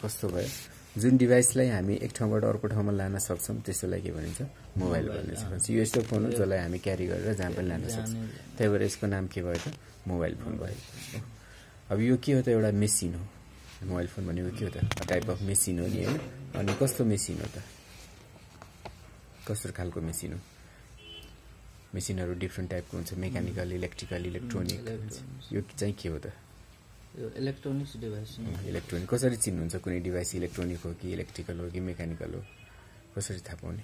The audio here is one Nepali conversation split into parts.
कस्तो भयो जुन डिभाइसलाई हामी एक ठाउँबाट अर्को ठाउँमा लान सक्छौं त्यसैलाई के भनिन्छ मोबाइल भनिन्छ यो यस्तो फोन हो जसलाई हामी क्यारी गरेर जहाँ पनि लान सक्छौं त्यही भएर यसको नाम के भयो त मोबाइल फोन भयो अब यो के हो त एउटा मेसिन हो मोबाइल फोन भनेको के हो त टाइप अफ मेसिन हो नि हैन अनि कस्तो मेसिन हो त कस्तो खालको मेसिन हो मेसिनहरु डिफरेन्ट टाइपको हुन्छ मेकानिकल इलेक्ट्रिकल इलेक्ट्रोनिक यो चाहिँ के हो त यो इलेक्ट्रोनिक्स डिभाइस इलेक्ट्रोनिक कसरी चिन्नुहुन्छ कुनै डिभाइस इलेक्ट्रोनिक हो कि इलेक्ट्रिकल हो कि मेकानिकल हो कसरी थाहा पाउने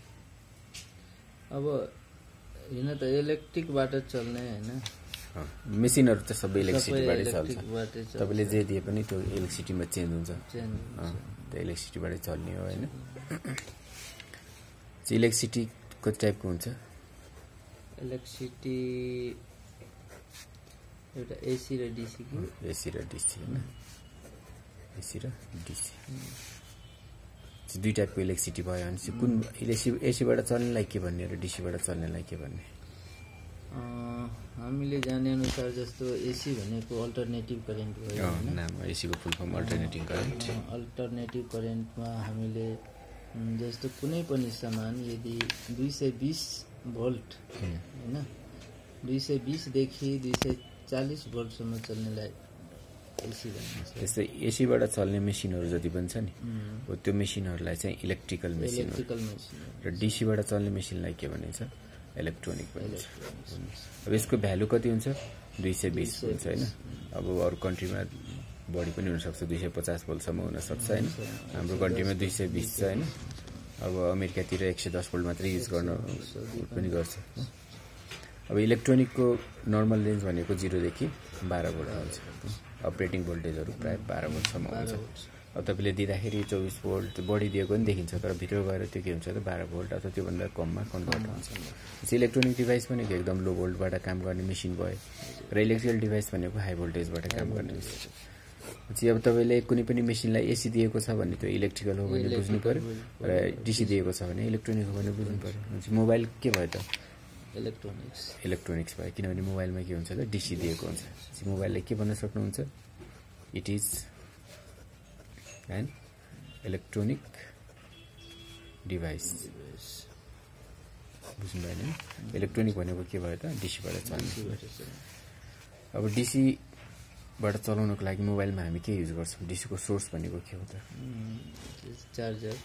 अब हैन त इलेक्ट्रिक बाट चल्ने हैन मेसिनहरु त सबै इलेक्ट्रिसिटी बाटै चल्छ तपाईले जे दिए पनि त्यो इलेक्ट्रिसिटीमा चेन्ज हुन्छ त्यो इलेक्ट्रिसिटी बाटै चल्ने हो हैन इलेक्ट्रिसिटी कति टाइपको हुन्छ इलेक्ट्रिसिटी एउटा एसी र डीसी को एसी र डीसी हैन एसी र डीसी दुई टाइपको इलेक्ट्रिसिटी भयो अनि कुन एसी बाट चल्नेलाई के भन्ने र डीसी बाट चल्नेलाई के भन्ने हामीले जाने अनुसार जस्तो एसी भनेको अल्टरनेटिभ करेन्ट भयो हैन नाम एसी को full form alternative current alternative करेन्टमा हामीले जस्तो कुनै पनि सामान यदि 220 भोल्ट हैन 220 देखि 240 भोल्ट सम्म चल्नेलाई एसी भनिन्छ त्यसै एसी बाट चल्ने मेसिनहरु जति पनि छ नि हो त्यो मेसिनहरुलाई चाहिँ इलेक्ट्रिकल मेसिन र डीसी बाट चल्ने मेसिनलाई के भनिन्छ इलेक्ट्रोनिक भनिन्छ अब यसको भ्यालु कति हुन्छ 220 हुन्छ हैन अब अरु कन्ट्रीमा बढी पनि हुन सक्छ 250 भोल्ट सम्म हुन सक्छ हैन हाम्रो कन्ट्रीमा 220 छ हैन अब अमेरिकातिर 110 भोल्ट मात्र युज गर्न पनि गर्छ अब इलेक्ट्रोनिक को नर्मल रेन्ज भनेको 0 देखि 12 भोल्ट हुन्छ अपरेटिङ भोल्टेजहरु प्राय 12 भोल्ट सम्म हुन्छ अब तपाईले दिँदाखेरि 24 भोल्ट बढी दिएको पनि देखिन्छ तर भित्र गएर त्यो के हुन्छ त 12 भोल्ट अथवा त्यो भन्दा कममा कन्भर्ट हुन्छ इलेक्ट्रोनिक डिभाइस भनेको एकदम लो भोल्टबाट काम गर्ने मेसिन भयो र इलेक्ट्रिकल डिभाइस भनेको हाई भोल्टेजबाट काम गर्ने मेसिन अब तपाईले कुनै पनि मेसिनलाई एसी दिएको छ भने त्यो इलेक्ट्रिकल हो भने बुझ्नु पर्यो र डीसी दिएको छ भने इलेक्ट्रोनिक हो भने बुझ्नु पर्यो मोबाइल के भयो त इलेक्ट्रोनिक्स भयो किनभने मोबाइलमा के हुन्छ त डीसी दिएको हुन्छ मोबाइलले के भन्न सक्नुहुन्छ it is an electronic device बुझ्नु भएन इलेक्ट्रोनिक भनेको के भयो त डीसी बाट चल्ने अब डीसी बाट चलाउनको लागि मोबाइलमा हामी के युज गर्छौं डीसी को सोर्स भनेको के हो त चार्जर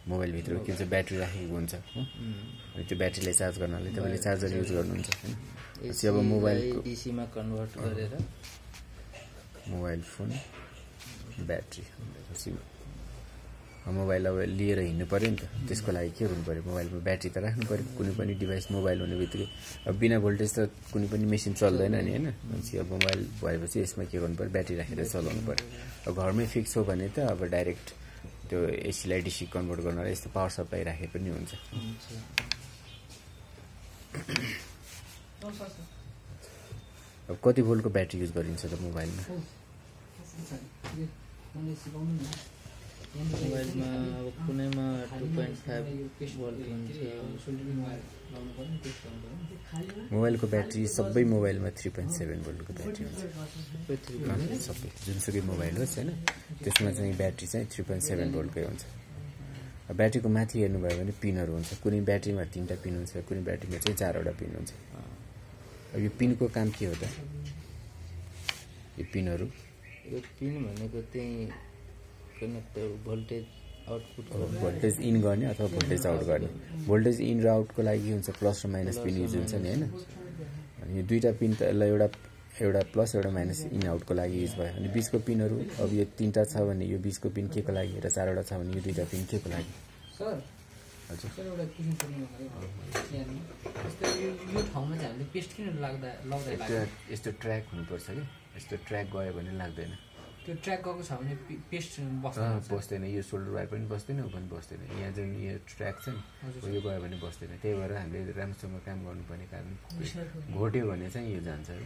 मोबाइल भित्र के हुन्छ ब्याट्री राखेको हुन्छ अनि त्यो ब्याट्रीलाई चार्ज गर्नले तपाईले चार्जर युज गर्नुहुन्छ हैन अब मोबाइल डीसी मा कन्भर्ट गरेर मोबाइल फोन ब्याट्री मोबाइल अब लिएर हिँड्नु पर्यो नि त त्यसको लागि के गर्नु पर्यो मोबाइलमा ब्याट्री त राख्नु पर्यो कुनै पनि डिभाइस मोबाइल हुनेबित्तिकै अब बिना भोल्टेज त कुनै पनि मेसिन चल्दैन नि हैन अब मोबाइल भएपछि यसमा के गर्नु पर्यो ब्याट्री राखेर चलाउनु पर्यो अब घरमै फिक्स हो भने त अब डाइरेक्ट त्यो एसी लाई डीसी कन्भर्ट गर्नलाई यस्तो पावर सप्लाई राखे पनि हुन्छ अब कति भोल्टको ब्याट्री युज गरिन्छ त मोबाइलमा मोबाइलमा अब कुनैमा 2.5 भोल्ट हुन्छ मोबाइलको ब्याट्री सबै मोबाइलमा 3.7 भोल्टको ब्याट्री हुन्छ सबै जुनसुकै मोबाइल होस् हैन त्यसमा चाहिँ ब्याट्री चाहिँ 3.7 भोल्टकै हुन्छ ब्याट्रीको माथि हेर्नुभयो भने पिनहरु हुन्छ कुनै ब्याट्रीमा 3टा पिन हुन्छ कुनै ब्याट्रीमा चाहिँ 4वटा पिन हुन्छ अब यो पिनको काम के हो त यो पिनहरु यो पिन भनेको चाहिँ connector voltage output voltage in गर्ने अथवा भोल्टेज आउट गर्ने भोल्टेज इन र आउटको लागि हुन्छ प्लस र माइनस पिन युज हुन्छ नि हैन अनि यो दुईटा पिन त एउटा प्लस एउटा माइनस इन आउटको लागि युज भयो अनि बीचको पिनहरु अब यो 3टा छ भने यो बीचको पिन के को लागि र 4वटा छ भने यो दुईटा पिन के को लागि सर हजुर सर एउटा क्वेशन गर्नु यहाँ यस्तो यो ठाउँमा चाहिँ हामीले पेस्ट किन लाग्दा यस्तो ट्र्याक हुनुपर्छ के यस्तो ट्र्याक गयो भने लाग्दैन त्यो ट्र्याक गएको छ भने पेस्ट बस्दैन यो सोल्डर वायर पनि बस्दैन उ पनि बस्दैन यहाँ जुन यो ट्र्याक छ नि यो गयो भने बस्दैन त्यही भएर हामीले राम्रोसँग काम गर्नुपर्ने कारण घोट्यो भने चाहिँ यो जान्छ है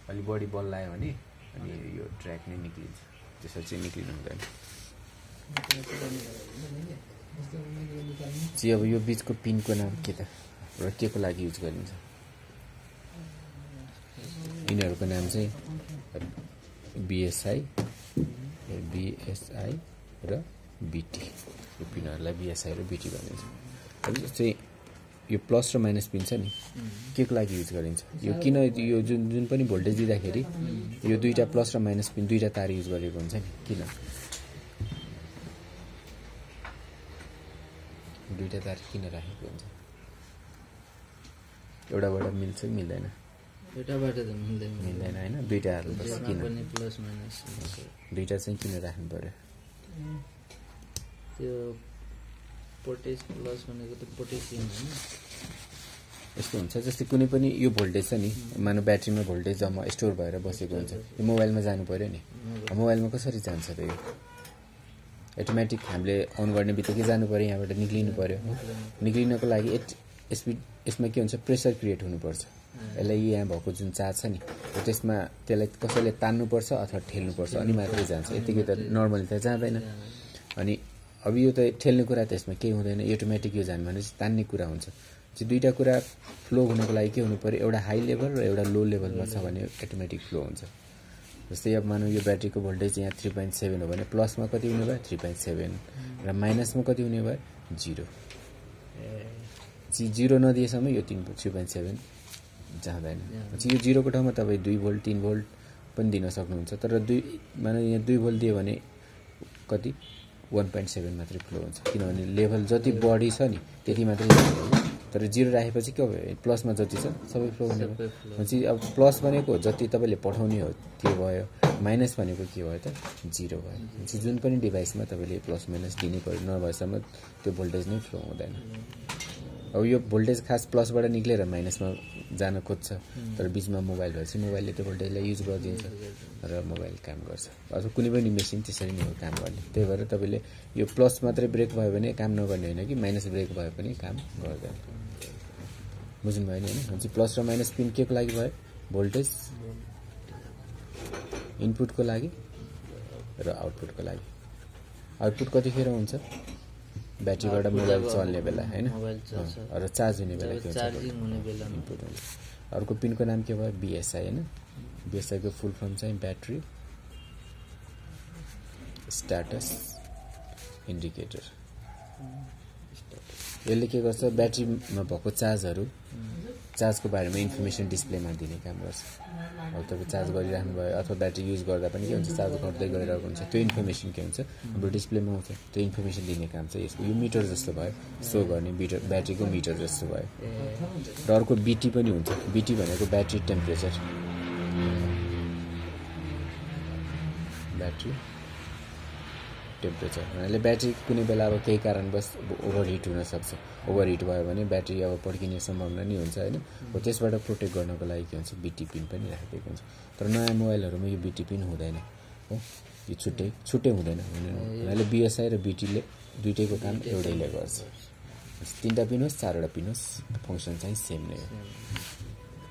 अलि बढी बल लाग्यो भने अनि यो ट्र्याक नै निक्लिन्छ त्यसरी चाहिँ निक्लिनु हुँदैन अब यो बीचको पिनको नाम के त र के को लागि युज गरिन्छ यिनीहरुको नाम चाहिँ BSI र बीटी यो पिनहरुलाई बीएसआई र बीटी भनिन्छ अब चाहिँ यो प्लस र माइनस पिन छ नि के को लागि युज गरिन्छ यो किन यो जुन पनि भोल्टेज दिँदाखेरि यो दुईटा प्लस र माइनस पिन दुईटा तार युज गरेको हुन्छ नि किन दुईटा तार किन राखेको हुन्छ एउटाबाट मिल्छ कि मिल्दैन एउटाबाट त मिल्दैन हैन दुईटा हाल्नुपर्छ किन पनि प्लस माइनस दुईटा चाहिँ किन राख्नु पर्यो त्यो पोटेस प्लस भनेको त पोटेसियम हैन यस्तो हुन्छ जस्तै कुनै पनि यो भोल्टेज छ नि मानव ब्याट्रीमा भोल्टेज जम्मा स्टोर भएर बसेको हुन्छ यो मोबाइलमा जानु पर्यो नि मोबाइलमा कसरी जान्छ त यो अटोमेटिक हामीले अन गर्ने बित्तिकै जानु पर्यो यहाँबाट निक्लिनु पर्यो निक्लिनको लागि यसमा के हुन्छ प्रेसर क्रिएट हुनुपर्छ यसलाई यहाँ भएको जुन चार्ज छ नि त्यसमा त्यसलाई कसैले तान्नुपर्छ अथवा ठेल्नुपर्छ अनि मात्रै जान्छ यतिकै त नर्मली त जाँदैन अनि अब यो त ठेल्ने कुरा त यसमा केही हुँदैन अटोमेटिक यो जानु भने चाहिँ तान्ने कुरा हुन्छ चाहिँ दुईटा कुरा फ्लो हुनको लागि के हुनु पर्यो एउटा हाई लेभल र एउटा लो लेभलमा छ भने अटोमेटिक फ्लो हुन्छ जस्तै अब मानौ यो ब्याट्रीको भोल्टेज यहाँ 3.7 हो भने प्लसमा कति हुने भयो 3.7 र माइनसमा कति हुने भयो 0 0 नदिएसम्म यो 3.7 जाँदैन यो 0 को ठाउँमा तपाईँ 2 भोल्ट 3 भोल्ट पनि दिन सक्नुहुन्छ तर मानौ यहाँ 2 भोल्ट दियो भने कति 1.7 मात्रै फ्लो हुन्छ किनभने लेभल जति बढी छ नि त्यति मात्रै जान्छ तर 0 राखेपछि के भयो प्लसमा जति छ सबै फ्लो हुने भयो अब प्लस भनेको जति तपाईले पठाउने हो त्यो भयो माइनस भनेको के भयो त 0 भयो जुन पनि डिभाइसमा तपाईले प्लस माइनस दिनै पर्यो नभएसम्म त्यो भोल्टेज नै फ्लो हुँदैन अब यो भोल्टेज खास प्लसबाट निक्लेर माइनसमा जान खोज्छ तर बीचमा मोबाइल भएपछि मोबाइलले त्यो भोल्टेजलाई युज गरिदिन्छ र मोबाइल काम गर्छ अथवा कुनै पनि मेसिन त्यसरी नै हो काम गर्ने त्यही भएर तपाईले यो प्लस मात्रै ब्रेक भयो भने काम नगर्ने होइन कि माइनस ब्रेक भयो पनि काम गर्दैन बुझ्नु भयो नि हैन प्लस र माइनस पिन के को लागि भयो भोल्टेज इनपुटको लागि र आउटपुटको लागि आउटपुट कतिखेर हुन्छ ब्याट्रीबाट मोबाइल चल्ने बेला हैन र चार्ज हुने बेला के हुन्छ चार्जिङ हुने बेला इनपुट हुन्छ अर्को पिनको नाम के भयो बीएसआई हैन बीएसआई को फुल फर्म चाहिँ ब्याट्री स्ट्याटस इन्डिकेटर यसले के गर्छ ब्याट्रीमा भएको चार्जको बारेमा इन्फर्मेसन डिस्प्लेमा दिने काम गर्छ अब तपाईँ चार्ज गरिराख्नु भयो अथवा ब्याट्री युज गर्दा पनि के हुन्छ चार्ज गर्दै गइरहेको हुन्छ त्यो इन्फर्मेसन के हुन्छ हाम्रो डिस्प्लेमा आउँछ त्यो इन्फर्मेसन दिने काम चाहिँ यसको यो मिटर जस्तो भयो सो गर्ने ब्याट्रीको मिटर जस्तो भयो र अर्को बीटी पनि हुन्छ बीटी भनेको ब्याट्री टेम्परेचर ब्याट्री टेम्परेचर भन्नाले ब्याट्री कुनै बेला अब केही कारणवश ओभरहिट हुन सक्छ ओभरहिट भयो भने ब्याट्री अब पड्किने सम्भावना नि हुन्छ हैन हो त्यसबाट प्रोटेक्ट गर्नको लागि के हुन्छ बीटी पिन पनि राखेको हुन्छ तर नयाँ मोबाइलहरुमा यो बीटी पिन हुँदैन हो यो छुट्टै हुँदैन भन्नाले बीएसआई र बीटीले दुईटैको काम एउटैले गर्छ तीनटा पिन होस् चारवटा पिन होस् फंक्सन चाहिँ सेम नै हो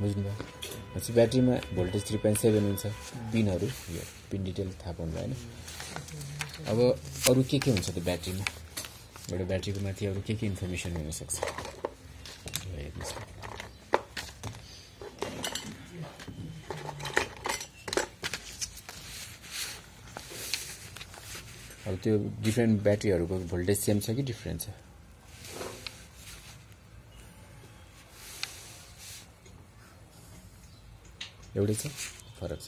बुझ्नुभयो पछि ब्याट्रीमा भोल्टेज 3.7 हुन्छ पिनहरु यो पिन डिटेल थाहा पाउनु भएन अब अरु के हुन्छ त ब्याट्रीमा एउटा ब्याट्रीको माथि अरु के इन्फर्मेसन हुन सक्छ अब त्यो डिफरेन्ट ब्याट्रीहरुको भोल्टेज सेम छ कि डिफरेन्ट छ एउटै छ फरक छ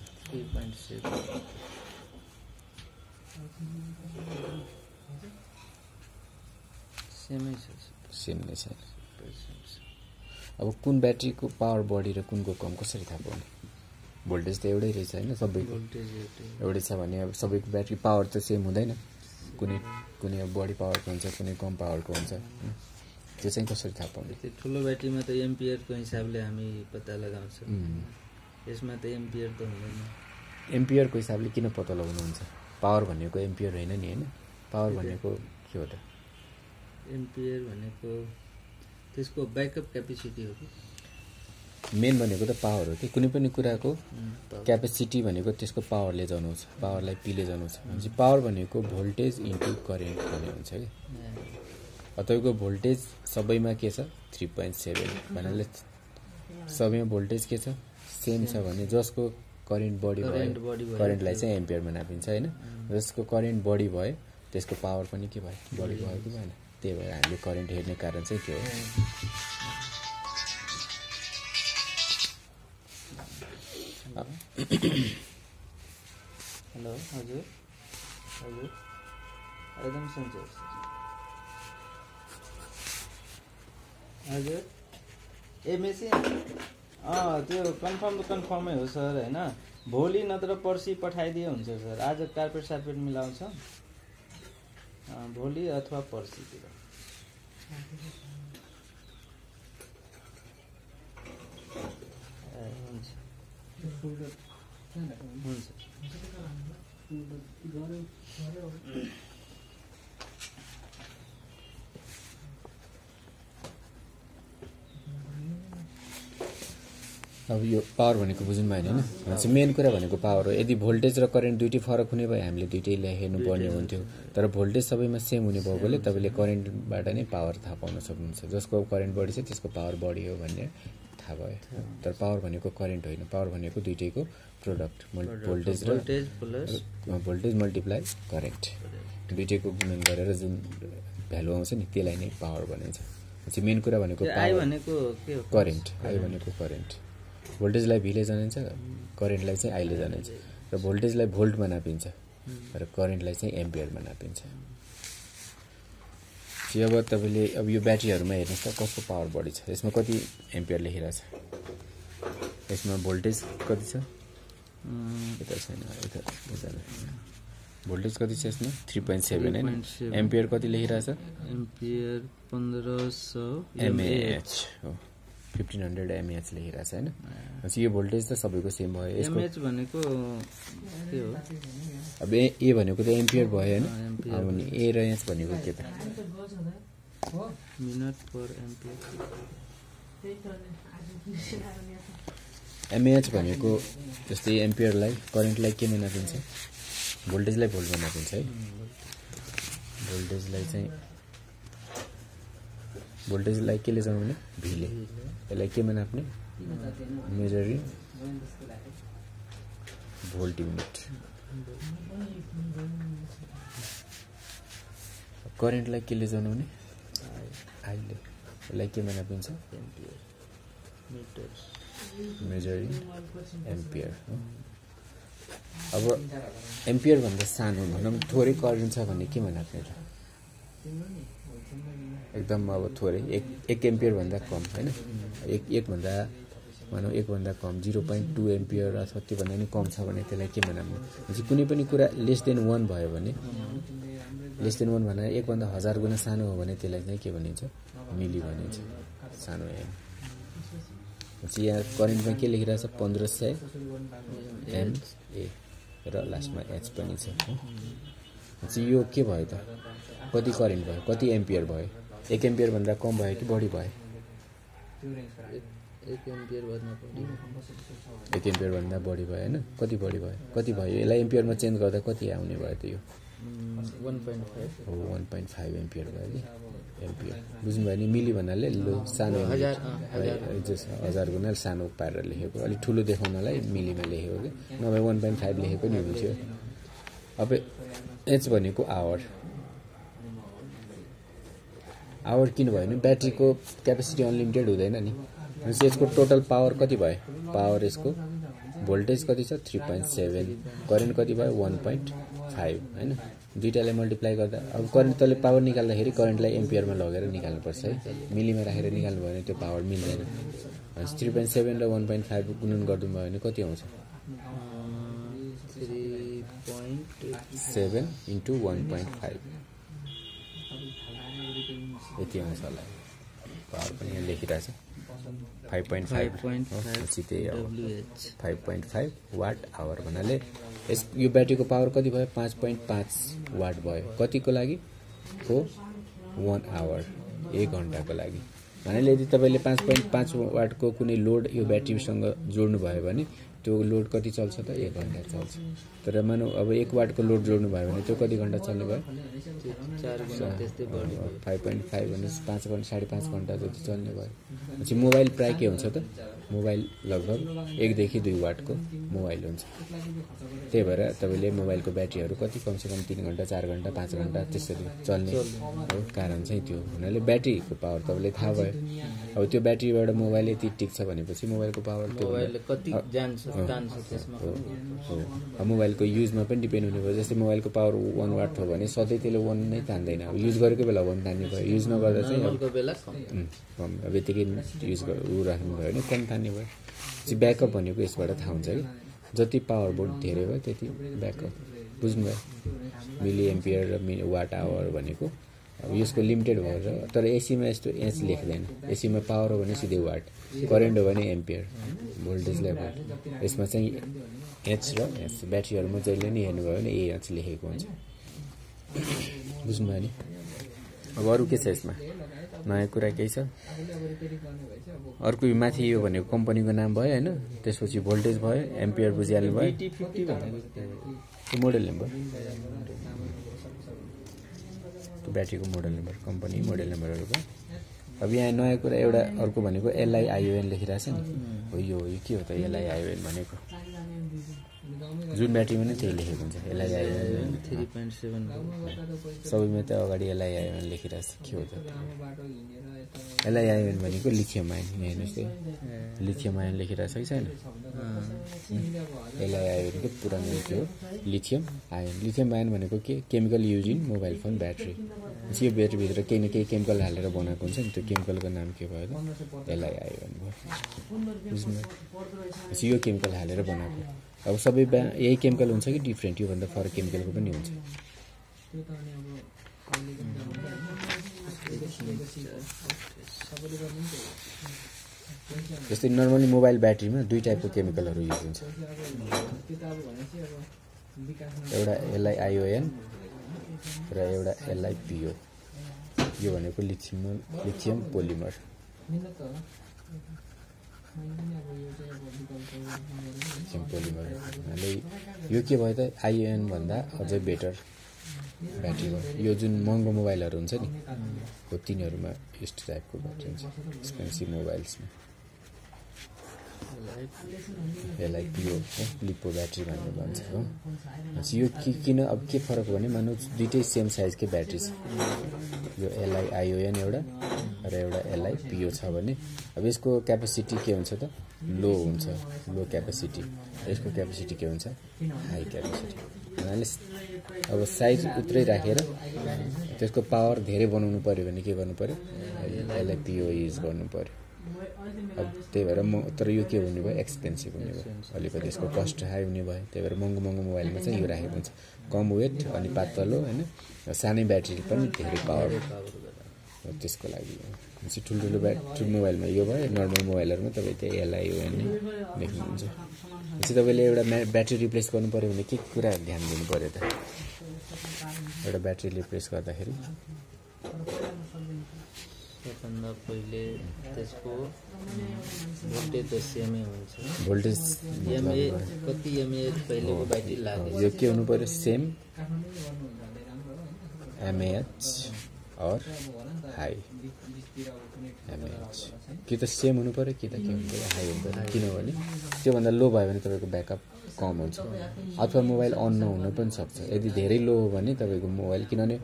3.7 सेम नै छ अब कुन ब्याट्रीको पावर बढी र कुनको कम कसरी थाहा पाउने भोल्टेज त एउटै रहेछ हैन सबैको एउटै छ भने अब सबैको ब्याट्री पावर त सेम हुँदैन कुनै अब बढी पावरको हुन्छ कुनै कम पावरको हुन्छ त्यो चाहिँ कसरी थाहा पाउने त्यो ठुलो ब्याट्रीमा त एम्पियरको हिसाबले हामी पत्ता लगाउँछौं यसमा त एम्पियर त हुँदैन एम्पियरको हिसाबले किन पत्ता लगाउनुहुन्छ पावर भनेको एम्पियर हैन नि हैन पावर भनेको के हो त एम्पियर भनेको त्यसको ब्याकअप क्यापेसिटी हो कि मेन भनेको त पावर हो कि कुनै पनि कुराको क्यापेसिटी भनेको त्यसको पावरले जनाउँछ पावरलाई पीले जनाउँछ भने पावर भनेको भोल्टेज इन्टु करेन्ट भन्ने हुन्छ कि तपाईको भोल्टेज सबैमा के छ 3.7 भन्नाले सबैमा भोल्टेज के छ सेम छ भने जसको करेन्ट बढी भयो करेन्टलाई चाहिँ एम्पियरमा नापिन्छ हैन जसको करेन्ट बढी भयो त्यसको पावर पनि के भयो बढी भयो कि भएन त्यही भएर हामीले करेन्ट हेर्ने कारण चाहिँ त्यो हो हेलो हजुर हजुर एकदम सन्चै हजुर ए मेसिन त्यो कन्फर्म त कन्फर्मै हो सर होइन भोलि नत्र पर्सि पठाइदिए हुन्छ सर आज कार्पेट सार्पेट मिलाउँछ भोलि अथवा पर्सितिर हुन्छ हुन्छ अब यो पावर भनेको बुझ्नु भएन हैन चाहिँ मेन कुरा भनेको पावर हो यदि भोल्टेज र करेन्ट दुईटै फरक हुने भए हामीले दुईटैलाई हेर्नुपर्ने हुन्थ्यो तर भोल्टेज सबैमा सेम हुने भएकोले तपाईले करेन्टबाट नै पावर थाहा पाउन सक्नुहुन्छ जसको करेन्ट बढी छ त्यसको पावर बढी हो भन्ने थाहा भयो तर पावर भनेको करेन्ट होइन पावर भनेको दुईटैको प्रोडक्ट भोल्टेज मल्टिप्लाई करेन्ट दुईटैको गुणन गरेर जुन भ्यालु आउँछ नि त्यसलाई नै पावर भनिन्छ चाहिँ मेन कुरा भनेको आई भनेको के हो करेन्ट आई भनेको करेन्ट भोल्टेजलाई भीले जनाइन्छ करेन्टलाई चाहिँ आईले जनाइन्छ र भोल्टेजलाई भोल्टमा नापिन्छ र करेन्टलाई चाहिँ एम्पियरमा नापिन्छ अब तपाईले अब यो ब्याट्रीहरुमा हेर्नुस् त कसको पावर बढी छ यसमा कति एम्पियर लेखिरहेछ यसमा भोल्टेज कति छ यता छैन यता भोल्टेज कति छ यसमा 3.7 हैन एम्पियर कति लेखिरहेछ एम्पियर 1500 mAh हो 1500 mAh लेखिरहेछ हैन अनि यो भोल्टेज त सबैको सेम भयो यसको mAh भनेको के हो अब ए भनेको त एम्पियर भयो हैन अनि ए र एच भनेको के त मिनट पर एम्पियर mAh भनेको जस्तै एम्पियरलाई करेन्टलाई केमा नापिन्छ भोल्टेजलाई भोल्टमा नापिन्छ है भोल्टेजलाई केले जनाउने भीले यसलाई केमा नाप्ने मेजरिङ भोल्ट युनिट करेन्टलाई केले जनाउने आईले यसलाई केमा नापिन्छ मेजरिङ एम्पियर अब एम्पियर भन्दा सानो भनौं थोरै करेन्ट छ भने के नाप्ने र एकदम अब थोरै 1 एम्पियर भन्दा कम हैन 1 भन्दा मानौ 1 भन्दा कम 0.2 एम्पियर अथवा त्यो भन्दा नि कम छ भने त्यसलाई के नाप्ने चाहिँ कुनै पनि कुरा लेस देन 1 भयो भने लेस देन 1 भन्दा 1 भन्दा 1000 गुणा सानो हो भने त्यसलाई चाहिँ के भनिन्छ मिली भनिन्छ सानो एम चाहिँ यहाँ करेन्टमा के लेखिरहेछ 1500 mA र लास्टमा एच पनि छ चाहिँ यो के भयो त कति करेन्ट भयो कति एम्पियर भयो 1 एम्पियर भन्दा कम भयो कि बढी भयो 1 एम्पियर भन्दा बढी 1 एम्पियर भन्दा बढी भयो हैन कति बढी भयो कति भयो यसलाई एम्पियरमा चेन्ज गर्दा कति आउने भयो त यो 1.5 हो 1.5 एम्पियर भयो नि एम्पियर बुझ्नु भयो नि मिली भन्नाले लो सानो 1000 गुणा सानो पारेर लेखेको अलि ठुलो देखाउनलाई मिलीमा लेखेको के नभए 1.5 लेखेको नि हुन्थ्यो अब एच भनेको आवर किन भयो नि ब्याट्रीको क्यापेसिटी अनलिमिटेड हुँदैन नि यसको टोटल पावर कति भयो पावर यसको भोल्टेज कति छ 3.7 करेन्ट कति भयो 1.5 हैन दुईटाले मल्टिप्लाई गर्दा अब करेन्ट तले पावर निकाल्दाखेरि करेन्टलाई एम्पियरमा लगेर निकाल्नु पर्छ है मिलीमा राखेर निकाल्नु भयो भने त्यो पावर मिल्दैन 3.7 र 1.5 गुणन गर्नु भयो भने कति आउँछ 3.7 into 1.5 यति आउँछ होला पावर पनि यहाँ लेखिरहेछ 5.5 वाट आवर भन्नाले यो ब्याट्रीको पावर कति भयो 5.5 वाट भयो कतिको लागि हो 1 आवर 1 घण्टाको लागि भन्नाले यदि तपाईले 5.5 वाटको कुनै लोड यो ब्याट्रीसँग जोड्नु भयो भने त्यो लोड कति चल्छ त 1 घण्टा चल्छ तर मानौ अब 1 वाटको लोड जोड्नु भयो भने त्यो कति घण्टा चल्ने भयो 4 गुणा त्यस्तै बढ्यो 5.5 भने 5 घण्टा 5.5 घण्टा जति चल्ने भयो पछि मोबाइल प्राय के हुन्छ त मोबाइल लगभग 1 देखि 2 वाटको मोबाइल हुन्छ। त्यही भएर तपाईँले मोबाइलको ब्याट्रीहरू कति कमसेकम 3 घण्टा 4 घण्टा 5 घण्टा त्यसरी चल्ने कारण चाहिँ त्यो हुनाले ब्याट्रीको पावर तपाईँले थाहा भयो। अब त्यो ब्याट्रीबाट मोबाइल यति टिक्छ भनेपछि मोबाइलको पावर त्यो कति जान्छ तान्छ त्यसमा मोबाइलको युजमा पनि डिपेन्ड हुने भयो। जस्तै मोबाइलको पावर 1 वाट हो भने सधैँ त्यसले 1 नै तान्दैन। अब युज गरेको बेला 1 तान्ने भयो, युज नगर्दा चाहिँ कम अब यतिकै युज राख्नु भयो भने कम तान्ने भयो। ब्याकअप भनेको यसबाट थाहा हुन्छ कि जति पावर बोर्ड धेरै भयो त्यति ब्याकअप बुझ्नुभयो। मिली एम्पियर र वाट आवर भनेको अब यसको लिमिटेड भएर तर एसीमा यस्तो एच लेख्दैन। एसीमा पावर हो भने सिधै वाट, करेन्ट हो भने एम्पियर, भोल्टेज लेभल। यसमा चाहिँ एच र एच ब्याट्रीहरूमा जहिले नि हेर्नुभयो भने एच लेखेको हुन्छ। बुझ्नुभयो नि। अब अरू के छ यसमा नयाँ कुरा केही छ? अर्को माथि यो भनेको कम्पनीको नाम भयो होइन, त्यसपछि भोल्टेज भयो, एम्पियर बुझिहाल्नु भयो, त्यो मोडल नम्बर, त्यो ब्याट्रीको मोडल नम्बर, कम्पनी मोडल नम्बरहरू भयो। अब यहाँ नयाँ कुरा एउटा अर्को भनेको LIION लेखिरहेछ नि, हो यो के हो त LIION भनेको? जुन ब्याट्रीमा नै त्यही लेखेको हुन्छ LIION 3.7 सबैमा त अगाडि LIION लेखिरहेछ। के हो त LIION भनेको लिथियम आयन। यहाँ हेर्नुहोस् त लिथियम आयन लेखिरहेछ कि छैन? LIION को पुरा नाम के हो? Lithium ion. लिथियम आयन भनेको के? Chemical use in mobile phone battery. यो ब्याट्रीभित्र केही न केही केमिकल हालेर बनाएको हुन्छ नि, त्यो केमिकलको नाम के भयो त? LIION भयो। बुझ्नु? यो केमिकल हालेर बनाएको। अब सबै यही केमिकल हुन्छ कि डिफ्रेन्ट? योभन्दा फरक केमिकलको पनि हुन्छ। जस्तै नर्मली मोबाइल ब्याट्रीमा 2 टाइपको केमिकलहरू युज हुन्छ। एउटा LIION र एउटा LiPo। यो भनेको लिथियम पोलिमर। यो के भयो त? ION भन्दा अझै बेटर ब्याट्री भयो। यो जुन महँगो मोबाइलहरू हुन्छ नि हो तिनीहरूमा यस्तो टाइपको ब्याट्री हुन्छ, एक्सपेन्सिभ मोबाइल्समा। LiPo लिपो ब्याट्री भनेर भन्छ हो। यो किन अब के फरक हो भने मानौ दुइटै सेम साइजकै ब्याट्री छ। यो LIION एउटा र एउटा LiPo छ भने अब यसको क्यापेसिटी के हुन्छ त? लो हुन्छ, लो क्यापेसिटी। यसको क्यापेसिटी के हुन्छ? High capacity. हुनाले अब साइज उत्रै राखेर त्यसको पावर धेरै बनाउनु पर्यो भने के गर्नु पर्यो? LiPo युज गर्नु पर्यो। अब त्यही भएर तर यो के हुने भयो? एक्सपेन्सिभ हुने भयो, अलिकति यसको कस्ट हाई हुने भयो। त्यही भएर महँगो मोबाइलमा चाहिँ यो राखेको हुन्छ, कम वेट अनि पातलो होइन, सानै ब्याट्री पनि धेरै पावर त्यसको लागि। ठुल्ठुलो मोबाइलमा यो भयो, नर्मल मोबाइलहरूमा तपाईँ त्यही LION नै लेख्नुहुन्छ। पछि तपाईँले एउटा ब्याट्री रिप्लेस गर्नु पऱ्यो भने के कुरा ध्यान दिनु पऱ्यो त? एउटा ब्याट्री रिप्लेस गर्दाखेरि सबभन्दा पहिले त्यसको भोल्टेज त सेमै हुन्छ। भोल्टेज कति एमए पहिलेको ब्याट्री लाग्यो? यो के हुनु पर्यो? सेम MAH और हाई MAH। कि त सेम हुनु पर्यो कि त के हुनु पर्यो? हाई हुनु पर्यो। किनभने त्योभन्दा लो भयो भने तपाईँको ब्याकअप कम हुन्छ, अथवा मोबाइल अन नहुन पनि सक्छ। यदि धेरै लो हो भने तपाईँको मोबाइल, किनभने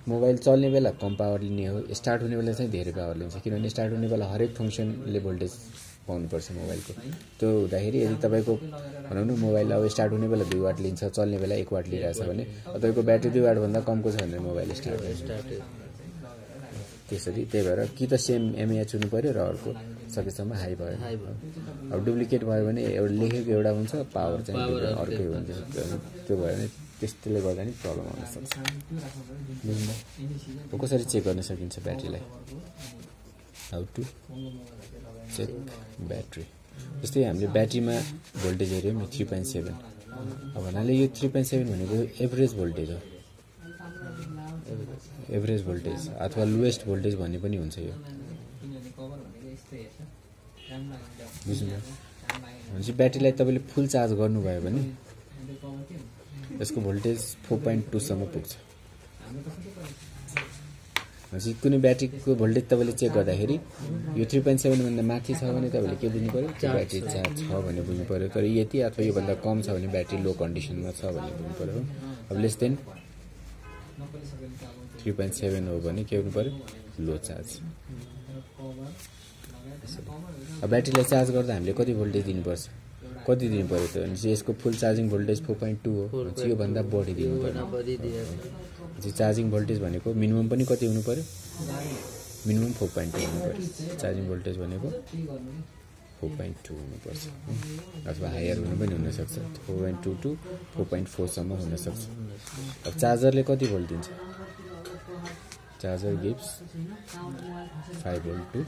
मोबाइल चल्ने बेला कम पावर लिने हो, स्टार्ट हुने बेला चाहिँ धेरै पावर लिन्छ। किनभने स्टार्ट हुने बेला हरेक फङ्सनले भोल्टेज पाउनुपर्छ मोबाइलको। त्यो हुँदाखेरि यदि तपाईँको भनौँ न मोबाइल अब स्टार्ट हुने बेला 2 वाट लिन्छ, चल्ने बेला 1 वाट लिइरहेछ भने तपाईँको ब्याट्री 2 वाटभन्दा कमको छ भने मोबाइल स्टार्ट हुन्छ त्यसरी। त्यही भएर कि त सेम MAH हुनु पर्यो र अर्को सकेसम्म हाई भयो। अब डुप्लिकेट भयो भने एउटा लेखेको एउटा हुन्छ, पावर चाहिँ अर्कै हुन्छ। त्यो भयो भने त्यसले गर्दा नि प्रब्लम आउन सक्छ। बुझ्नु? कसरी चेक गर्न सकिन्छ ब्याट्रीलाई? How to check battery? जस्तै हामीले ब्याट्रीमा भोल्टेज हेऱ्यौँ 3.7। अब भन्नाले यो 3.7 भनेको एभरेज भोल्टेज हो, एभरेज भोल्टेज अथवा लोएस्ट भोल्टेज भन्ने पनि हुन्छ यो। बुझ्नु? भनेपछि ब्याट्रीलाई तपाईँले फुल चार्ज गर्नुभयो भने यसको भोल्टेज 4.2 सम्म पुग्छ। भनेपछि कुनै ब्याट्रीको भोल्टेज तपाईँले चेक गर्दाखेरि यो 3.7 भन्दा माथि छ भने तपाईँले के बुझ्नु पर्यो ब्याट्री चार्ज छ भने बुझ्नु पर्यो तर यति अथवा यो भन्दा कम छ भने ब्याट्री लो कन्डिसनमा छ भने बुझ्नु पर्यो अब लेस देन 3.7 हो भने के हुनु पर्यो लो चार्ज अब ब्याट्रीलाई चार्ज गर्दा हामीले कति भोल्टेज दिनुपर्छ कति दिनु पर्यो त भनेपछि यसको फुल चार्जिङ भोल्टेज 4.2 हो भनेपछि यो भन्दा बढी दिनु पर्यो चार्जिङ भोल्टेज भनेको मिनिमम पनि कति हुनु पर्यो मिनिमम 4.2 हुनु पर्यो चार्जिङ भोल्टेज भनेको 4.2 हुनुपर्छ अथवा हायर हुनु पनि हुनसक्छ 4.2 टु 4.4 सम्म हुनसक्छ अब चार्जरले कति भोल्ट दिन्छ charger gives 5 volt to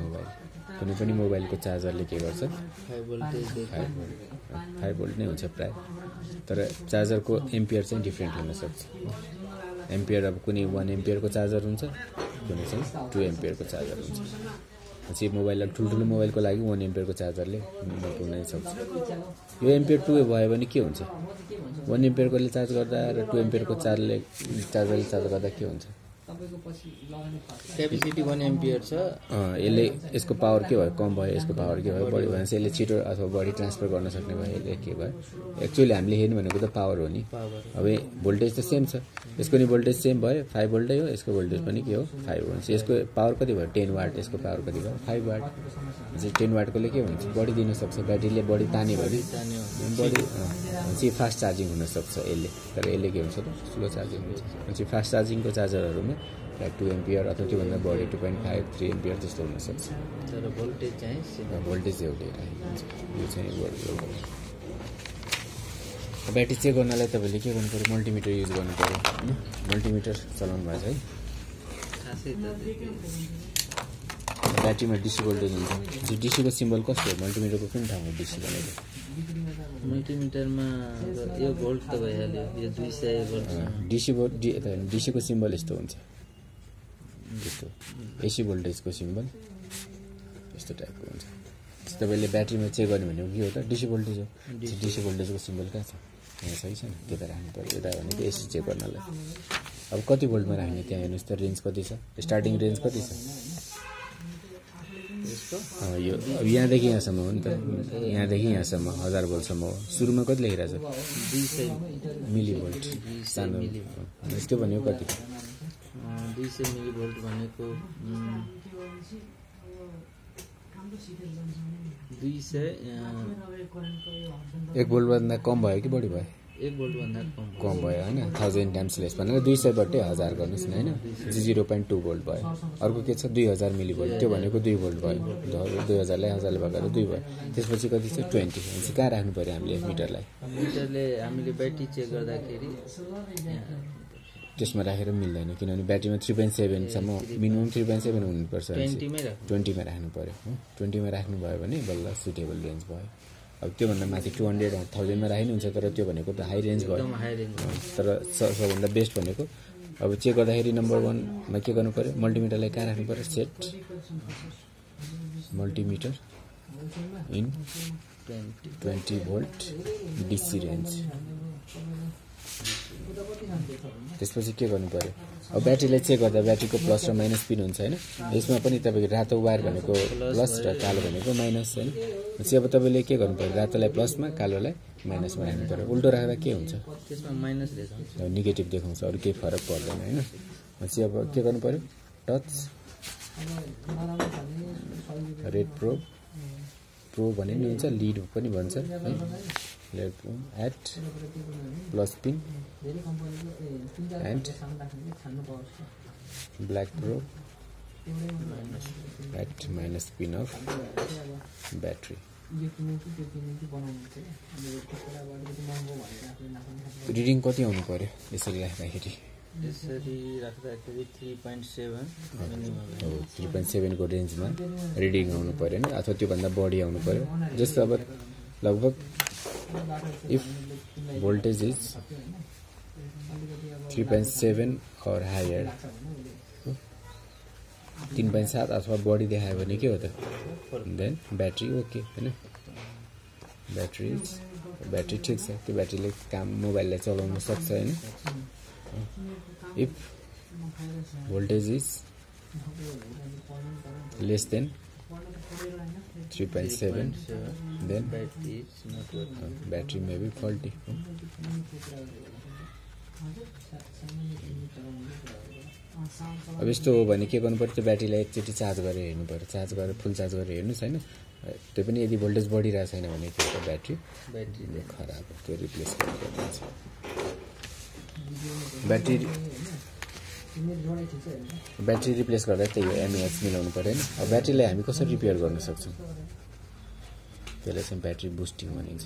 mobile कुनै पनि मोबाइलको चार्जरले के गर्छ 5 भोल्ट नै हुन्छ प्राय तर चार्जरको एम्पियर चाहिँ डिफ्रेन्ट हुनसक्छ एम्पियर अब कुनै 1 एम्पियरको चार्जर हुन्छ कुनै चाहिँ 2 एम्पियरको चार्जर हुन्छ पछि मोबाइल ठुल्ठुलो मोबाइलको लागि 1 एम्पियरको चार्जरले पुग्नै सक्छ यो एम्पियर 2 भयो भने के हुन्छ 1 एम्पियरकोले चार्ज गर्दा र 2 एम्पियरको चार्जरले चार्ज गर्दा के हुन्छ क्यापेसिटी 1 एम्पियर छ यसले यसको पावर के भयो कम भयो यसको पावर के भयो बढी भयो भने यसले छिटो अथवा बढी ट्रान्सफर गर्न सक्ने भयो यसले के भयो एक्चुअली हामीले हेर्नु भनेको त पावर हो नि अब भोल्टेज त सेम छ यसको नि भोल्टेज सेम भयो 5 भोल्टै हो यसको भोल्टेज पनि के हो 5 भोल्ट यसको पावर कति भयो 10 वाट यसको पावर कति भयो 5 वाट चाहिँ 10 वाटकोले के हुन्छ बढी दिन सक्छ ब्याट्रीले बढी तान्यो भने बढी चाहिँ फास्ट चार्जिङ हुन सक्छ यसले तर यसले के हुन्छ त स्लो चार्जिङ हुन्छ चाहिँ फास्ट चार्जिङको चार्जरहरुमा 2 एम्पियर अथवा त्योभन्दा बढी 2.5 3 एम्पियर जस्तो हुन सक्छ तर भोल्टेज चाहिँ भोल्टेज एउटै राखेको हुन्छ यो चाहिँ ब्याट्री चेक गर्नलाई तपाईले के गर्नु पर्यो मल्टिमिटर युज गर्नु पर्यो हैन मल्टिमिटर चलाउनु भएको छ है ब्याट्रीमा डीसी भोल्टेज हुन्छ डीसी को सिम्बल कस्तो हो मल्टिमिटरको कुन ठाउँमा डीसी भनेको मल्टिमिटरमा यो भोल्ट त भइहाल्यो यो 200 भोल्ट डीसी को सिम्बल यस्तो हुन्छ यस्तो एसी भोल्टेजको सिम्बल यस्तो टाइपको हुन्छ तपाईले ब्याट्रीमा चेक गर्ने भनेको के हो त डीसी भोल्टेज हो डीसी भोल्टेजको सिम्बल कहाँ छ यहाँ सही छैन त्यता राख्नु पर्यो यता भनेको एसी चेक गर्नलाई अब कति भोल्टमा राख्ने त्यहाँ हेर्नुस् त रेन्ज कति छ स्टार्टिङ रेन्ज कति छ यो अब यहाँदेखि यहाँसम्म हो नि त यहाँदेखि यहाँसम्म 1000 भोल्टसम्म हो सुरुमा कति लेखिरहेछ 200 मिली भोल्ट सानो यस्तो भनेको कति 200 मिली भोल्ट भनेको 200 1 भोल्ट भन्दा कम भयो कि बढी भयो 1 भोल्ट भन्दा कम भयो हैन 1000 टाइम्स लेस भनेर 200 बटे 1000 गर्नुस् न हैन 0.2 भोल्ट भयो अर्को के छ 2000 मिली भोल्ट त्यो भनेको 2 भोल्ट भयो 2000 लाई 1000 ले भागेर 2 भयो त्यसपछि कति छ 20 हुन्छ कहाँ राख्नु पर्यो हामीले मिटरलाई मिटरले हामीले ब्याट्री चेक गर्दाखेरि त्यसमा राखेर मिल्दैन किनभने ब्याट्रीमा 3.7 सम्म मिनिमम 3.7 हुनुपर्छ 20 मा राख्नु पर्यो 20 मा राख्नु भयो भने बल्ल सुटेबल रेन्ज भयो अब त्यो भन्दा माथि 200,000 मा राख्नु हुन्छ तर त्यो भनेको त हाई रेन्ज भयो तर सबभन्दा बेस्ट भनेको अब चेक गर्दाखेरि नम्बर 1 मा के गर्नु पर्यो मल्टिमिटरलाई कहाँ राख्नु पर्यो set multimeter in 20 volt DC range त्यसपछि के गर्नु पर्यो अब ब्याट्रीलाई चेक गर्दा ब्याट्रीको प्लस र माइनस पिन हुन्छ हैन यसमा पनि तपाईको रातो वायर भनेको प्लस र कालो भनेको माइनस हैन चाहिँ अब तपाईले के गर्नु पर्यो रातोलाई प्लसमा कालोलाई माइनसमा राख्नु पर्यो उल्टो राख्दा के हुन्छ त्यसमा माइनस देखाउँछ नेगेटिभ देखाउँछ अरु केही फरक पर्दैन हैन चाहिँ अब के गर्नु पर्यो टच रेड प्रो भने नि हुन्छ लीड पनि भन्छ है left at plus pin and black probe at minus pin of battery reading कति आउनु पर्यो यसरी राख्दाखेरि यसरी राख्दाखेरि 3.7 को रेन्जमा रिडिङ आउनु पर्यो नि अथवा त्यो भन्दा बढी आउनु पर्यो जस्तो अब लगभग if voltage is 3.7 or higher 3.7 अथवा बढी देखायो भने के हो त देन ब्याट्री ओके हैन ब्याट्री ठीक छ त्यो ब्याट्रीले काम मोबाइललाई चलाउन सक्छ हैन if voltage is less than 3.7, then battery is not working. battery may be faulty. अब यस्तो हो भने के गर्नु पर्यो, त्यो ब्याट्रीलाई एकचोटि चार्ज गरेर हेर्नु पर्यो, चार्ज गरेर फुल चार्ज गरेर हेर्नुहोस् हैन। त्यो पनि यदि भोल्टेज बढिरहेको छैन भने त्यो ब्याट्री खराब हो, त्यो रिप्लेस गर्नुपर्छ। ब्याट्री रिप्लेस गर्दा त्यही हो, एमएएच मिलाउनु पर्यो हैन। अब ब्याट्रीलाई हामी कसरी रिपेयर गर्न सक्छौँ, त्यसलाई चाहिँ ब्याट्री बुस्टिङ भनिन्छ।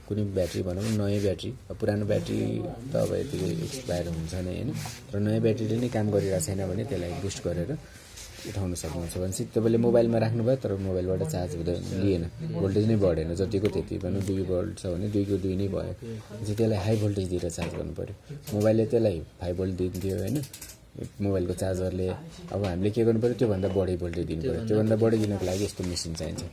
कुनै ब्याट्री भनौँ नयाँ ब्याट्री, पुरानो ब्याट्री त अब यतिकै एक्सपायर हुन्छ नै हैन, तर नयाँ ब्याट्रीले नै काम गरिरहेको छैन भने त्यसलाई बुस्ट गरेर उठाउन सक्नुहुन्छ। भनेपछि तपाईँले मोबाइलमा राख्नुभयो तर मोबाइलबाट चार्ज हुँदै लिएन, भोल्टेज नै बढेन, जतिको त्यति भनौँ 2 भोल्ट छ भने 2 को 2 नै भयो। चाहिँ त्यसलाई हाई भोल्टेज दिएर चार्ज गर्नु पर्यो। मोबाइलले त्यसलाई 5 भोल्ट दिन्थ्यो हैन, मोबाइलको चार्जरले। अब हामीले के गर्नु पर्यो, त्योभन्दा बढी भोल्टेज दिनु पर्यो। त्योभन्दा बढी दिनको लागि यस्तो मेसिन चाहिन्छ।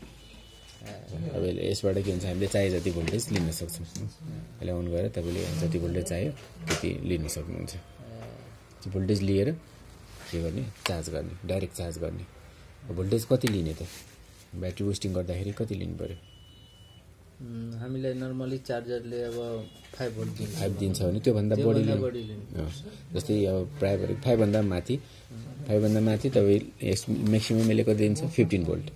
अब यसबाट के हुन्छ, हामीले चाहे जति भोल्टेज लिन सक्छौँ। यसलाई अन गरेर तपाईँले जति भोल्टेज चाहियो त्यति लिन सक्नुहुन्छ। भोल्टेज लिएर के गर्ने, चार्ज गर्ने, डाइरेक्ट चार्ज गर्ने। भोल्टेज कति लिने त, ब्याट्री बुस्टिङ गर्दाखेरि कति लिनु पर्यो? हामीलाई नर्मली चार्जरले अब 5 भोल्ट 5 दिन्छ भने त्योभन्दा बढी लिनु। जस्तै अब प्रायः 5 भन्दा माथि तपाईँ म्याक्सिमम यसले कति दिन्छ, 15 भोल्ट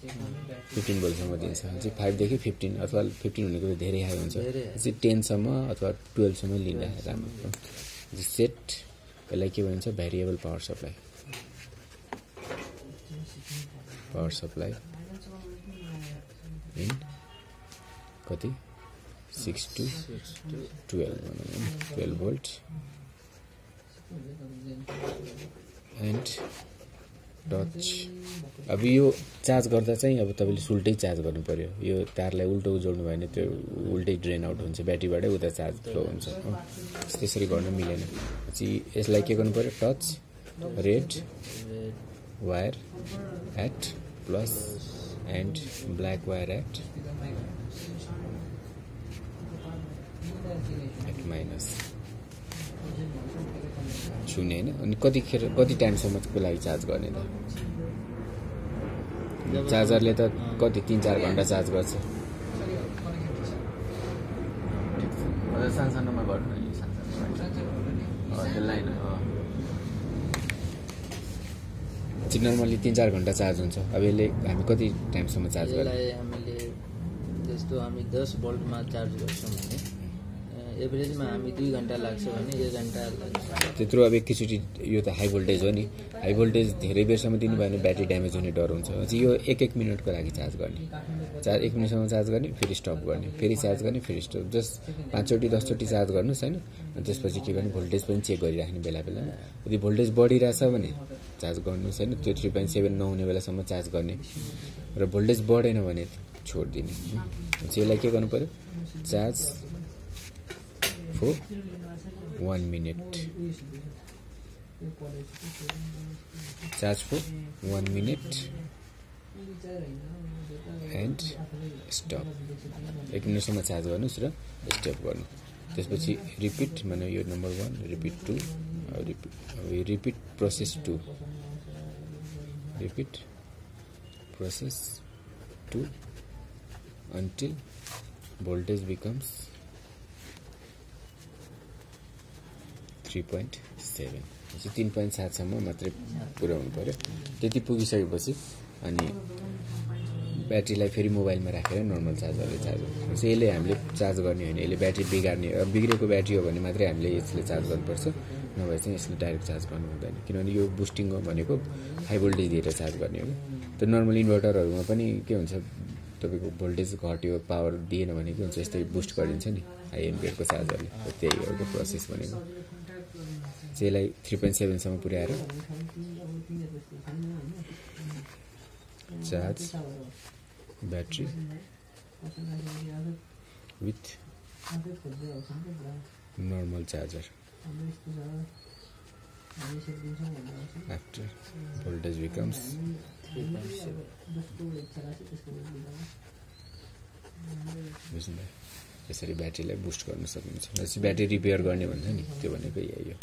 15 भोल्टसम्म दिन्छ। चाहिँ 5 देखि 15 अथवा 15 भनेको धेरै हाई हुन्छ, चाहिँ 10 सम्म अथवा 12 सम्म लिँदा राम्रो। सेट यसलाई के भन्छ, variable power supply. Power supply in कति 6 to 12 भनौँ, 12 भोल्ट एन्ड टच। अब यो चार्ज गर्दा चाहिँ अब तपाईँले सुल्टै चार्ज गर्नु पर्यो। यो तारलाई उल्टो जोड्नु भयो भने त्यो उल्टै ड्रेन आउट हुन्छ, ब्याट्रीबाटै उता चार्ज फ्लो हुन्छ। त्यसरी गर्न मिलेन। चाहिँ यसलाई के गर्नु पर्यो, touch red wire at plus and black wire at minus छुने होइन। अनि कति टाइमसम्मको लागि चार्ज गर्ने त? चार्जरले त कति 3-4 घन्टा चार्ज गर्छ। सानसानोमा गर्नु नर्मली 3-4 घन्टा चार्ज हुन्छ। अब यसले हामी कति टाइमसम्म चार्ज गर्ने? हामीले जस्तो हामी 10 भोल्टमा चार्ज गर्छौँ भने एभरेजमा हामी 2 घन्टा लाग्छ भने 1 घन्टा लाग्छ। त्यत्रो अब एकैचोटि यो त हाई भोल्टेज हो नि, हाई भोल्टेज धेरै बेरसम्म दिनुभयो भने ब्याट्री ड्यामेज हुने डर हुन्छ। चाहिँ यो 1-1 मिनटको लागि चार्ज गर्ने, 1 मिनटसम्म चार्ज गर्ने, फेरि स्टप गर्ने, फेरि चार्ज गर्ने, फेरि स्टप। जस्ट 5 चोटि 10 चोटि चार्ज गर्नुहोस् हैन। अनि त्यसपछि के गर्ने, भोल्टेज पनि चेक गरिराख्ने बेला बेलामा। यदि भोल्टेज बढिरहेछ भने चार्ज गर्नुहोस् हैन, त्यो 3.7 नहुने बेलासम्म चार्ज गर्ने, र भोल्टेज बढेन भने छोडिदिने। यसलाई के गर्नु पर्यो, charge for 1 minute, charge for 1 minute and stop। 1 मिनटसम्म चार्ज गर्नुहोस् र स्टप गर्नु। त्यसपछि रिपिट, माने यो number 1 repeat 2 repeat process 2 repeat process 2 until voltage becomes 3.7। 3.7 सम्म मात्रै पुर्याउनु पर्यो। त्यति पुगिसकेपछि अनि ब्याट्रीलाई फेरि मोबाइलमा राखेर नर्मल चार्जरले चार्ज गर्नुपर्छ। यसले हामीले चार्ज गर्ने होइन, यसले ब्याट्री बिगार्ने। बिग्रेको ब्याट्री हो भने मात्रै हामीले यसले चार्ज गर्नुपर्छ, नभए चाहिँ यसले डाइरेक्ट चार्ज गर्नु हुँदैन। किनभने यो बुस्टिङ हो भनेको हाई भोल्टेज दिएर चार्ज गर्ने हो। त नर्मल इन्भर्टरहरूमा पनि के हुन्छ, तपाईँको भोल्टेज घट्यो, पावर दिएन भने के हुन्छ, यस्तै बुस्ट गरिदिन्छ नि हाई एम्पियरको चार्जरले। त्यही हो प्रोसेस भनेको। यसलाई 3.7 सम्म पुर्याएर charge battery with normal charger after voltage becomes 3.7। यसरी ब्याट्रीलाई बुस्ट गर्न सक्नुहुन्छ। ब्याट्री रिपेयर गर्ने भन्छ नि, त्यो भनेको यही हो।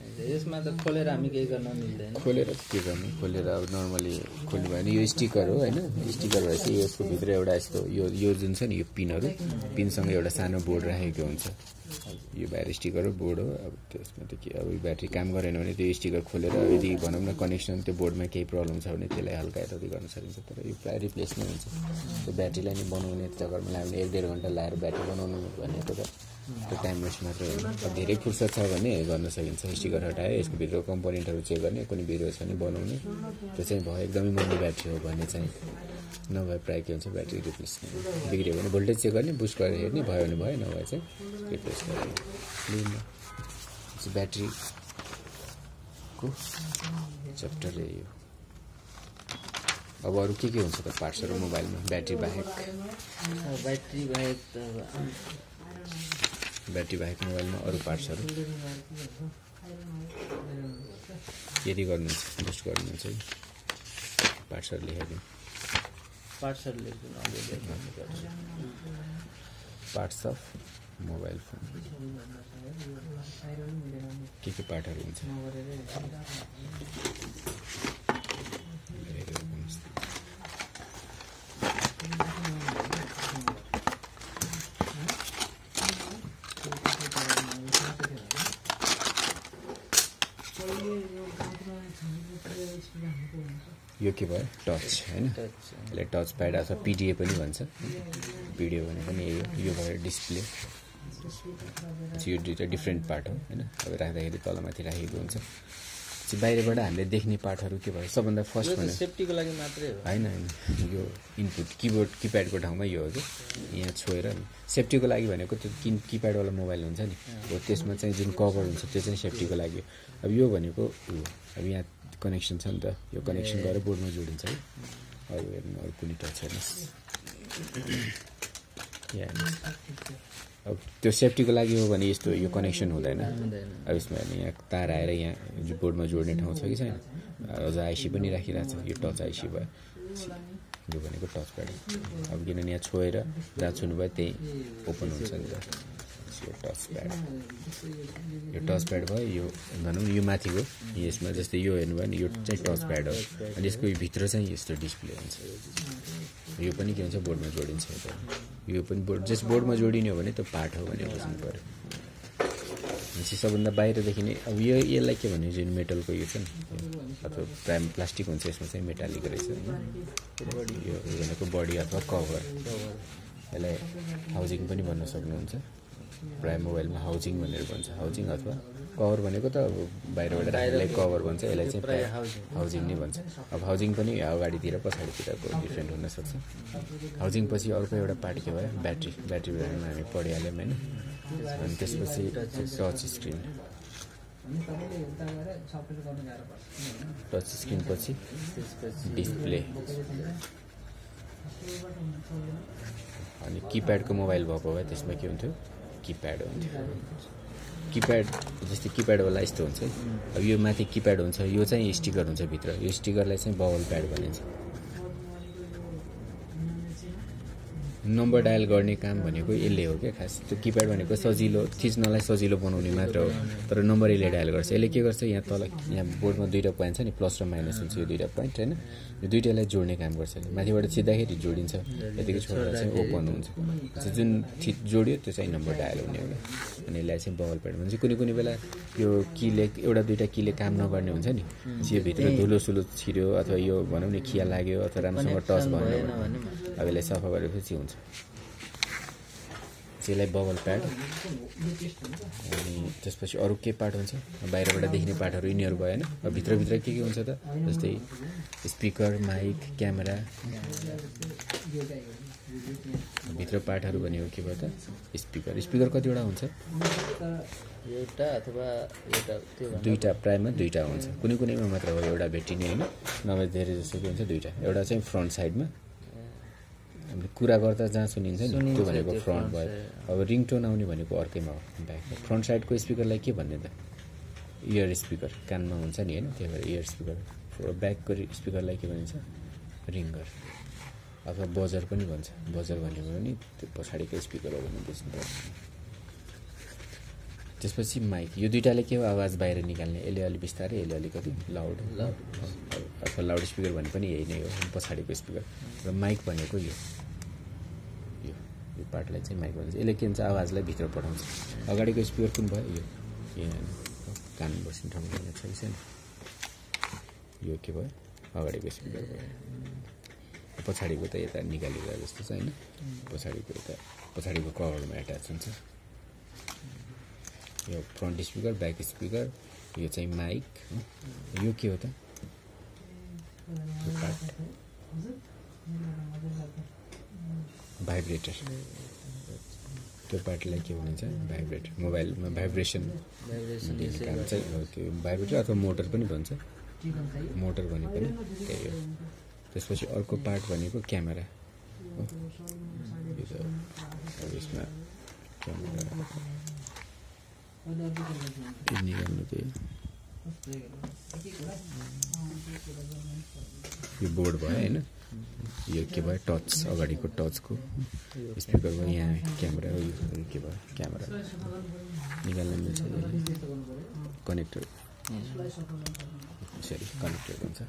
यसमा त खोलेर हामी केही गर्न मिल्दैन। खोलेर के गर्ने, खोलेर अब नर्मली खोल्नु भयो भने यो स्टिकर हो होइन, स्टिकर भएपछि यसको भित्र एउटा यस्तो यो जुन छ नि यो पिनहरू, पिनसँग एउटा सानो बोर्ड राखेको हुन्छ। यो बाहिर स्टिकर हो, बोर्ड हो। अब त्यसमा त के अब यो ब्याट्री काम गरेन भने त्यो स्टिकर खोलेर यदि भनौँ न कनेक्सन त्यो बोर्डमा केही प्रब्लम छ भने त्यसलाई हल्का यताउति गर्न सकिन्छ। तर यो प्रायः रिप्लेस नै हुन्छ। त्यो ब्याट्रीलाई नै बनाउने चक्करमा लाग्यो भने 1-1.5 घन्टा लगाएर ब्याट्री बनाउनु भनेको त त्यो टाइम वेस्ट मात्रै हो। अब धेरै फुर्सद छ भने गर्न सकिन्छ। स्टिकर हटायो, यसको भित्र कम्पोनेन्टहरू चेक गर्ने, कुनै बिरुवा छ भने बनाउने, त्यो चाहिँ भयो। एकदमै महँगो ब्याट्री हो भने चाहिँ नभए प्रायः के हुन्छ ब्याट्री रिप्लेस बिग्रियो भने भोल्टेज चेक गर्ने, बुस्ट गरेर हेर्ने, भयो भने भयो, नभए चाहिँ रिप्लेस गर्ने। ब्याट्रीको च्याप्टर यो। अब अरू के हुन्छ त पार्ट्सहरू मोबाइलमा ब्याट्री बाहेक? ब्याट्री बाहेक मोबाइलमा अरू पार्ट्सहरू यदि गर्नुहुन्छ बुस्ट गर्नुहुन्छ कि पार्ट्सहरू लेखाइदिनु। पार्ट्स अफ मोबाइल फोन के पार्टहरू हुन्छ? यो के भयो? टच होइन, यसलाई टच प्याड अथवा पिडिए पनि भन्छ। पिडिए भने पनि यही हो। यो भयो डिस्प्ले। यो दुईवटा डिफ्रेन्ट पार्ट हो होइन। अब राख्दाखेरि तलमाथि राखेको हुन्छ। बाहिरबाट हामीले देख्ने पार्टहरू के भयो? सबभन्दा फर्स्ट भने सेफ्टीको लागि मात्रै हो होइन, यो इनपुट किबोर्ड किप्याडको ठाउँमा यो हो कि यहाँ छोएर सेफ्टीको लागि भनेको त्यो किप्याडवाला मोबाइल हुन्छ नि हो, त्यसमा चाहिँ जुन कभर हुन्छ त्यो चाहिँ सेफ्टीको लागि। अब यो भनेको अब यहाँ कनेक्सन छ नि त, यो कनेक्सन गरेर बोर्डमा जोडिन्छ है। अरू हेर्नु अरू कुनै टच हेर्नुहोस्। अब त्यो सेफ्टीको लागि हो भने यस्तो यो कनेक्सन हुँदैन। अब यसमा यहाँ तार आएर यहाँ बोर्डमा जोड्ने ठाउँ छ कि छैन? अझ आइसी पनि राखिरहेको छ। यो टच आइसी भयो, यो भनेको टच प्याड। अब किनभने यहाँ छोएर जहाँ छुनुभयो त्यही ओपन हुन्छ नि त। यो टच प्याड, यो टच प्याड भयो। यो भनौँ यो माथिको यसमा जस्तै यो हेर्नुभयो नि, यो चाहिँ टच प्याड हो। अनि यसको भित्र चाहिँ यस्तो डिस्प्ले हुन्छ। यो पनि के हुन्छ बोर्डमा जोडिन्छ। यो पनि बोर्डमा जोडिने हो भने त्यो पार्ट हो भने बुझ्नु पऱ्यो। भनेपछि सबभन्दा बाहिर देखिने अब यसलाई के भन्ने जुन मेटलको यो छ नि अथवा प्राइम प्लास्टिक हुन्छ, यसमा चाहिँ मेटालिक रहेछ होइन। यो भनेको बडी अथवा कभर। यसलाई हाउजिङ पनि भन्न सक्नुहुन्छ। प्रायः मोबाइलमा हाउजिङ भनेर भन्छ। हाउजिङ अथवा कभर भनेको त अब बाहिरबाट राखेलाई कभर भन्छ, यसलाई चाहिँ प्रायः हाउजिङ नै भन्छ। अब हाउजिङ पनि अगाडितिर पछाडितिरको डिफ्रेन्ट हुनसक्छ। हाउजिङ पछि अर्को एउटा पार्ट के भयो? ब्याट्री। ब्याट्री बारेमा हामी पढिहाल्यौँ होइन। अनि त्यसपछि टच स्क्रिन। टच स्क्रिन पछि डिस्प्ले। अनि किप्याडको मोबाइल भएको भए त्यसमा के हुन्थ्यो? किप्याड हुन्थ्यो। किप्याड जस्तै किप्याडवाला यस्तो हुन्छ। अब यो माथि किप्याड हुन्छ, यो चाहिँ स्टिकर हुन्छ भित्र। यो स्टिकरलाई चाहिँ बबल प्याड भनिन्छ। नम्बर डायल गर्ने काम भनेको यसले हो क्या खास। त्यो किप्याड भनेको सजिलो, थिच्नलाई सजिलो बनाउने मात्र हो। तर नम्बर यसले डायल गर्छ। यसले के गर्छ? यहाँ तल यहाँ बोर्डमा दुईवटा पोइन्ट छ नि, प्लस र माइनस हुन्छ। यो दुईवटा पोइन्ट होइन, यो दुईवटालाई जोड्ने काम गर्छ। माथिबाट छिर्दाखेरि जोडिन्छ, यतिकै छोडेर चाहिँ ओपन हुन्छ। जुन जोड्यो त्यो चाहिँ नम्बर डायल हुने हो। अनि यसलाई चाहिँ बबल प्याड भन्छ। कुनै बेला यो किले एउटा दुईवटा किले काम नगर्ने हुन्छ नि, यो भित्र धुलो छिर्यो अथवा यो भनौँ न खिया लाग्यो अथवा राम्रोसँग टच भएन भने अब यसलाई सफा गरेपछि हुन्छ। यसलाई बबल प्याड। अनि त्यसपछि अरू के पार्ट हुन्छ? बाहिरबाट देख्ने पार्टहरू यिनीहरू भयो होइन। अब भित्रभित्र के हुन्छ त? जस्तै स्पिकर, माइक, क्यामेरा। भित्र पार्टहरू भनेको के भयो त? स्पिकर। स्पिकर कतिवटा हुन्छ? एउटा अथवा दुईवटा। प्रायमा दुईवटा हुन्छ। कुनैमा मात्र हो एउटा भेटिने होइन, नभए धेरै जस्तो के हुन्छ दुईवटा। एउटा चाहिँ फ्रन्ट साइडमा हामीले कुरा गर्दा जहाँ सुनिन्छ नि त्यो भनेको फ्रन्ट भयो। अब रिङटोन आउने भनेको अर्कैमा हो ब्याक। फ्रन्ट साइडको स्पिकरलाई के भन्ने त? इयर स्पिकर, कानमा हुन्छ नि होइन, त्यही भएर इयर स्पिकर। ब्याकको स्पिकरलाई के भनिन्छ? रिङ्गर अथवा बजर पनि भन्छ। बजर भनेको पनि त्यो पछाडिको स्पिकर हो भने बुझ्नु पर्छ। त्यसपछि माइक यो दुईटाले के हो आवाज बाहिर निकाल्ने यसले अलि बिस्तारै यसले अलिकति लाउड अथवा लाउड स्पिकर भने पनि यही नै हो पछाडिको स्पिकर र माइक भनेको यो पार्टलाई चाहिँ माइक भन्छ यसले के हुन्छ आवाजलाई भित्र पठाउँछ अगाडिको स्पिकर कुन भयो यो कान बस्ने ठाउँ छैन यो के भयो अगाडिको स्पिकर भयो पछाडिको त यता निकालेको जस्तो छ होइन पछाडिको यता पछाडिको कभरमा एट्याच हुन्छ यो फ्रन्ट स्पिकर ब्याक स्पिकर यो चाहिँ माइक यो के हो त भाइब्रेटर त्यो पार्टलाई के भनिन्छ भाइब्रेटर मोबाइलमा भाइब्रेसन भाइब्रेटर अथवा मोटर पनि भन्छ मोटर भने पनि त्यही हो त्यसपछि अर्को पार्ट भनेको क्यामेरा यसमा निकाल्नु त्यही यो बोर्ड भयो होइन यो के भयो टच अगाडिको टचको स्पिकर भयो यहाँ क्यामेरा यो के भयो क्यामेरा निकाल्न मिल्छ कनेक्टर सरी कनेक्टर भन्छ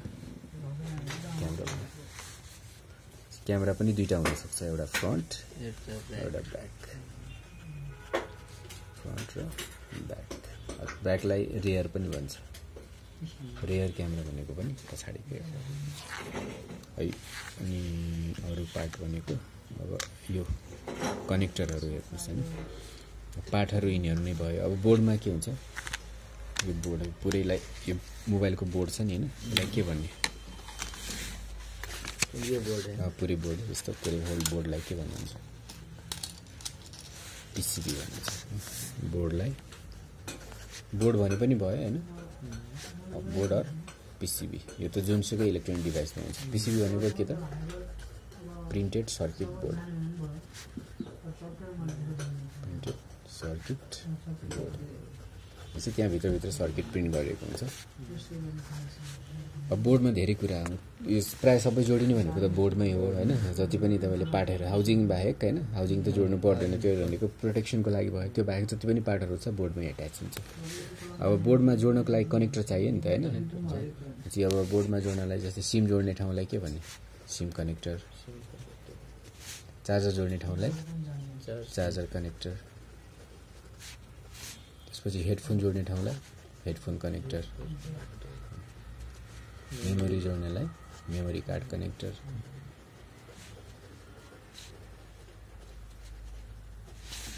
क्यामेरा पनि दुईटा हुनसक्छ एउटा फ्रन्ट एउटा ब्याक फ्रन्ट र ब्याक ब्याकलाई रेयर पनि भन्छ रेयर क्यामेरा भनेको पनि पछाडिको है अनि अरू पार्ट भनेको अब यो कनेक्टरहरू हेर्नुहोस् होइन पार्टहरू यिनीहरू नै भयो अब बोर्डमा के हुन्छ यो बोर्ड पुरैलाई यो मोबाइलको बोर्ड छ नि होइन यसलाई के भन्ने यो बोर्ड पुरै बोर्ड यस्तो पुरै होल बोर्डलाई के भन्नुहुन्छ पिसिबी भनिन्छ बोर्डलाई बोर्ड भने पनि भयो होइन बोर्ड अर पिसिबी यो त जुनसुकै इलेक्ट्रोनिक डिभाइसमा हुन्छ पिसिबी भनेको के त printed circuit board printed circuit board यसो त्यहाँ भित्रभित्र सर्किट प्रिन्ट गरेको हुन्छ अब बोर्डमा धेरै कुरा यो प्रायः सबै जोडिने भनेको त बोर्डमै हो होइन जति पनि तपाईँले पार्टहरू हाउजिङ बाहेक होइन हाउजिङ त जोड्नु पर्दैन त्यो भनेको प्रोटेक्सनको लागि भयो त्यो बाहेक जति पनि पार्टहरू छ बोर्डमै एट्याच हुन्छ अब बोर्डमा जोड्नको लागि कनेक्टर चाहियो नि त होइन अब बोर्डमा जोड्नलाई जस्तै सिम जोड्ने ठाउँलाई के भन्ने सिम कनेक्टर चार्जर जोड्ने ठाउँलाई चार्जर कनेक्टर त्यसपछि हेडफोन जोड्ने ठाउँलाई हेडफोन कनेक्टर मेमोरी जोड्नलाई मेमोरी कार्ड कनेक्टर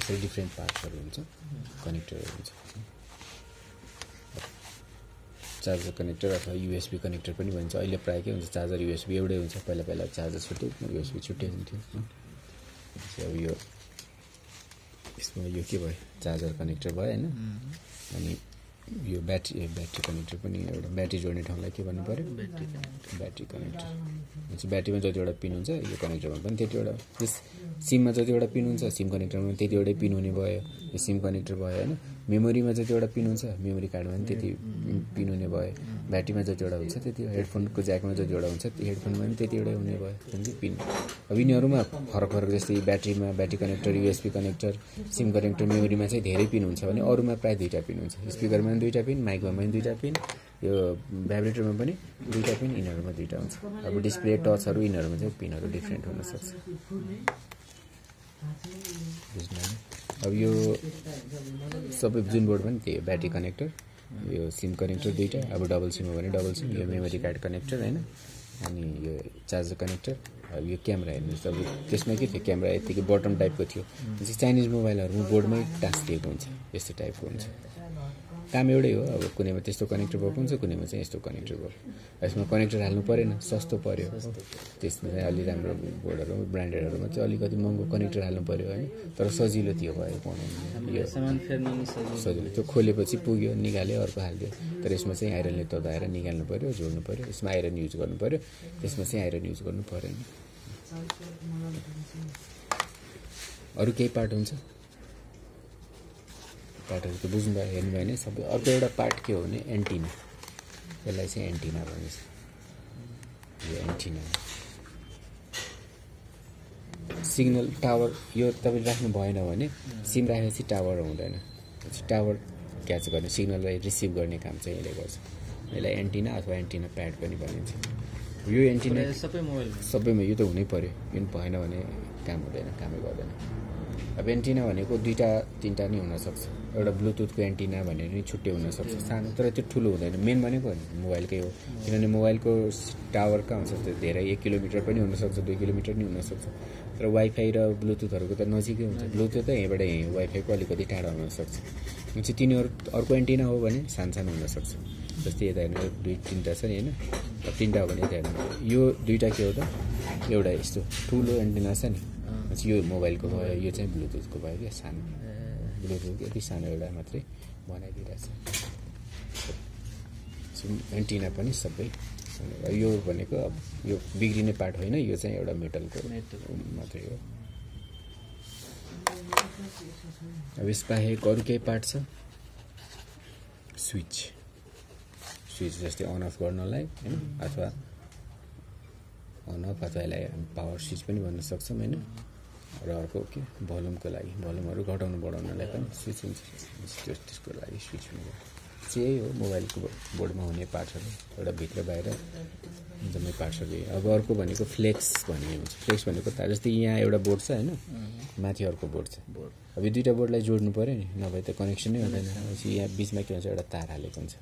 यसरी डिफ्रेन्ट पार्ट्सहरू हुन्छ कनेक्टरहरू हुन्छ चार्जर कनेक्टर अथवा युएसबी कनेक्टर पनि भन्छ अहिले प्रायः के हुन्छ चार्जर युएसबी एउटै हुन्छ पहिला पहिला चार्जर छुट्टै युएसबी छुट्टै हुन्थ्यो अब यो यसमा यो के भयो चार्जर कनेक्टर भयो होइन अनि यो ब्याट्री कनेक्टर पनि एउटा ब्याट्री जोड्ने ठाउँलाई के भन्नु पऱ्यो ब्याट्री कनेक्टर ब्याट्रीमा जतिवटा पिन हुन्छ यो कनेक्टरमा पनि त्यतिवटा त्यस सिममा जतिवटा पिन हुन्छ सिम कनेक्टरमा पनि त्यतिवटै पिन हुने भयो यो सिम कनेक्टर भयो होइन मेमोरीमा जतिवटा पिन हुन्छ मेमोरी कार्डमा पनि त्यति पिन हुने भयो ब्याट्रीमा जतिवटा हुन्छ त्यति हेडफोनको ज्याकमा जतिवटा हुन्छ हेडफोनमा पनि त्यतिवटै हुने भयो जुन चाहिँ पिन अब यिनीहरूमा फरक जस्तै ब्याट्रीमा battery connector USB connector SIM connector मेमोरीमा चाहिँ धेरै पिन हुन्छ भने अरूमा प्रायः दुईवटा पिन हुन्छ स्पिकरमा पनि दुईवटा पिन माइकमा पनि दुईवटा पिन यो भाइब्रेटरमा पनि दुईवटा पिन यिनीहरूमा दुईवटा हुन्छ अब डिस्प्ले टचहरू यिनीहरूमा चाहिँ पिनहरू डिफ्रेन्ट हुनसक्छ अब यो सबै जुन बोर्ड पनि त्यही हो ब्याट्री कनेक्टर यो सिम कनेक्टर दुईवटा अब डबल सिम हो भने डबल सिम यो मेमोरी कार्ड कनेक्टर होइन अनि यो चार्जर कनेक्टर अब यो क्यामेरा हेर्नुहोस् अब त्यसमा के थियो क्यामेरा यतिकै बटम टाइपको थियो चाइनिज मोबाइलहरूमा बोर्डमै टाँसिएको हुन्छ यस्तो टाइपको हुन्छ काम एउटै हो अब कुनैमा त्यस्तो कनेक्टर भएको हुन्छ कुनैमा चाहिँ यस्तो कनेक्टर भयो यसमा कनेक्टर हाल्नु परेन सस्तो पर्यो त्यसमा चाहिँ अलि राम्रो बोर्डहरू ब्रान्डेडहरूमा चाहिँ अलिकति महँगो कनेक्टर हाल्नु पर्यो होइन तर सजिलो थियो भयो बनाउनु यो सजिलो त्यो खोलेपछि पुग्यो निकाल्यो अर्को हालिदियो तर यसमा चाहिँ आइरनले तताएर निकाल्नु पर्यो जोड्नु पर्यो यसमा आइरन युज गर्नु पर्यो त्यसमा चाहिँ आइरन युज गर्नु परेन अरू केही पार्ट हुन्छ पार्टहरू त बुझ्नु भयो हेर्नु भयो भने सबै अर्को एउटा पार्ट के हो भने एन्टिना यसलाई चाहिँ एन्टिना भनिन्छ यो एन्टिना सिग्नल टावर यो तपाईँ राख्नु भएन भने सिम राखेपछि टावर हुँदैन टावर क्याच गर्ने सिग्नललाई रिसिभ गर्ने काम चाहिँ यसले गर्छ यसलाई एन्टिना अथवा एन्टिना प्याड पनि भनिन्छ यो एन्टिना सबैमा यो त हुनै पर्यो यो भएन भने काम हुँदैन कामै गर्दैन अब एन्टिना भनेको 2-3टा नि हुनसक्छ एउटा ब्लुटुथको एन्टिना भनेर नि छुट्टै हुनसक्छ सानो तर त्यो ठुलो हुँदैन मेन भनेको मोबाइलकै हो किनभने मोबाइलको टावर कहाँ हुन्छ त्यो धेरै 1 किलोमिटर पनि हुनसक्छ 2 किलोमिटर नि हुनसक्छ तर वाइफाई र ब्लुटुथहरूको त नजिकै हुन्छ ब्लुटुथ त यहीँबाट यहीँ वाइफाईको अलिकति टाढा हुनसक्छ चाहिँ तिनीहरू अर्को एन्टिना हो भने सानो हुनसक्छ जस्तै यता हेर्नु 2-3टा छ नि होइन 3टा हो भने यता हेर्नु यो 2टा के हो त एउटा यस्तो ठुलो एन्टिना छ नि यो मोबाइलको भयो यो चाहिँ ब्लुटुथको भयो क्या सानो ब्लुटुथ यति सानो एउटा मात्रै बनाइदिइरहेछ एन्टिना पनि सबै यो भनेको अब यो बिग्रिने पार्ट होइन यो चाहिँ एउटा मेटलको मात्रै हो अब यसबाहेक अरू केही पार्ट छ स्विच जस्तै अन अफ गर्नलाई होइन अथवा अन अफ अथवा यसलाई पावर स्विच पनि भन्न सक्छौँ होइन र अर्को के भोल्युमको लागि भोल्युमहरू घटाउनु बढाउनलाई पनि स्विच हुन्छ त्यसको लागि स्विच हुनु चाहिँ हो मोबाइलको बोर्डमा हुने पार्ट्सहरू एउटा भित्र बाहिर जम्मै पार्ट्सहरू अब अर्को भनेको फ्लेक्स भन्ने हुन्छ फ्लेक्स भनेको त जस्तै यहाँ एउटा बोर्ड छ होइन माथि अर्को बोर्ड छ अब यो 2टा बोर्डलाई जोड्नु पऱ्यो नि नभए त कनेक्सनै हुँदैन यहाँ बिचमा के हुन्छ एउटा तार हालेको हुन्छ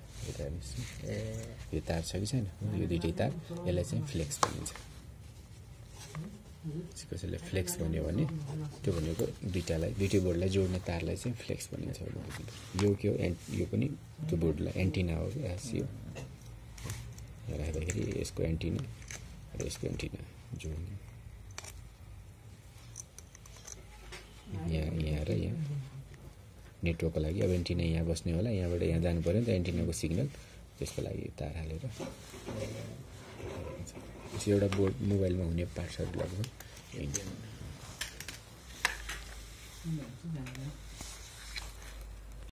यो तार छ कि छैन यो 2टै तार यसलाई चाहिँ फ्लेक्स भनिन्छ कसैले फ्लेक्स भन्यो भने त्यो भनेको 2टै बोर्डलाई जोड्ने तारलाई चाहिँ फ्लेक्स भनिन्छ यो के हो यो पनि त्यो बोर्डलाई एन्टिना हो कि यो राख्दाखेरि यसको एन्टिना र यसको एन्टिना जोड्ने यहाँ र यहाँ नेटवर्कको लागि अब एन्टिना यहाँ बस्ने होला यहाँबाट यहाँ जानु पऱ्यो नि त एन्टिनाको सिग्नल त्यसको लागि तार हालेर एउटा बोर्ड मोबाइलमा हुने पार्ट्सहरू लगभग